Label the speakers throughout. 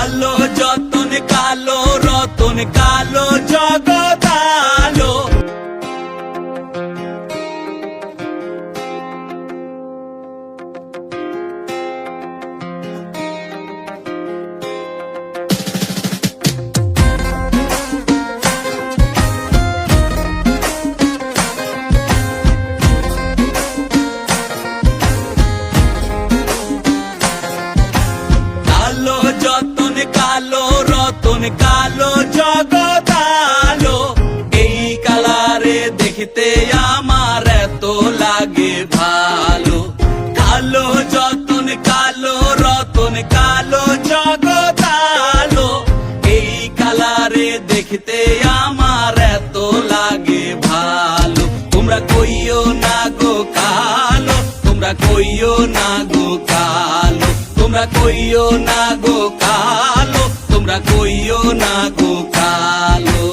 Speaker 1: কালো যতন কালো রতন কালো জগৎ আলো। কালো যতন কালো রতন কালো জগৎ আলো। এই কালারে দেখতে আমার এত লাগে ভালো। কালো যতন কালো রতন কালো জগৎ আলো। এই কালারে দেখতে আমার এত লাগে ভালো। তোমরা কইও না গো কালো, তোমরা কইও না গো কালো, তোমরা কইও না গো কালো, তোমরা কইও না গো কালো।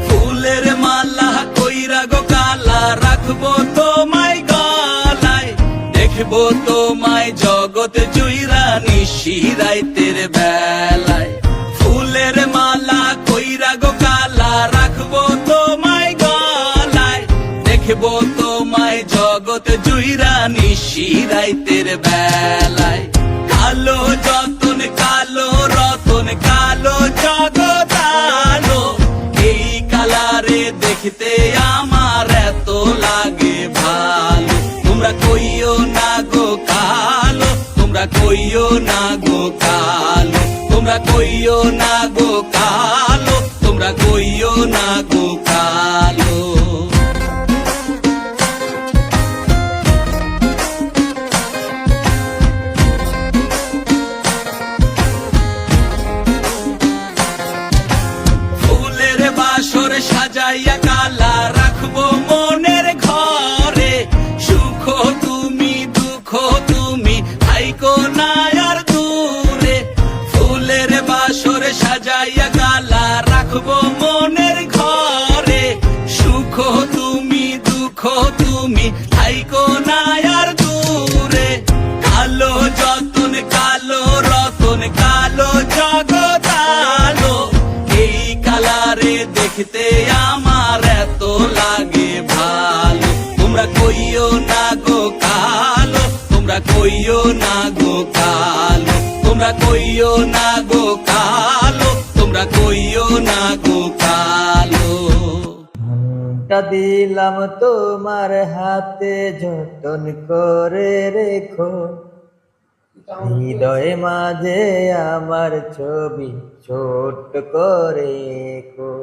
Speaker 1: ফুলের মালা কইরা গো কালা রাখবো তোমায় গলায়। দেখবো তোমায় জগৎ জুইরা নিশি রাইতের বেলায়। ফুলের মালা কইরা গো কালা রাখবো তোমায় গলায়। দেখবো তোমায় জগৎ জুইরা নিশি রাইতের বেলায়। কালো যতন কালো রতন কালো জগৎ আলো। এই কালারে দেখতে আমার এত লাগে ভালো। তোমরা কইও না গো কালো, তোমরা কইও না গো কালো, তোমরা কইও না গো কালো, তোমরা কইও না গো কালো। ফুলের বাসর সাজাইয়া কালা রাখবো মনের ঘরে। সুখ তুমি দুঃখ তুমি থাইকো না আর দূরে। ফুলের বাসর সাজাইয়া কালা রাখবো মনের ঘরে। সুখ তুমি দুঃখ তুমি থাইকো না আর দূরে। কালো যতন কালো রতন কালো জগৎ আলো। এই কালারে দেখতে আমার এত লাগে ভালো। তোমরা কইও না গো কালো, তোমরা কইও না গো কালো, তোমরা কইও না গো কালো, তোমরা কইও না গো কালো।
Speaker 2: মনটা দিলাম তোমার হাতে যতন করে রেখো। হৃদয়ে মাঝে আমার ছবি ছোট করে রেখো।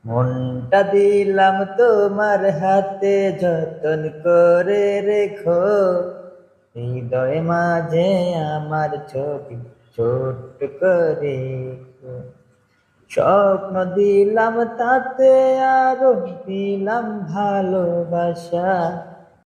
Speaker 2: মনটা দিলাম তোমার হাতে যতন করে রেখো। হৃদয়ে মাঝে আমার ছবি ছোট করে রেখো। স্বপ্ন দিলাম তাতে আরো দিলাম ভালোবাসা।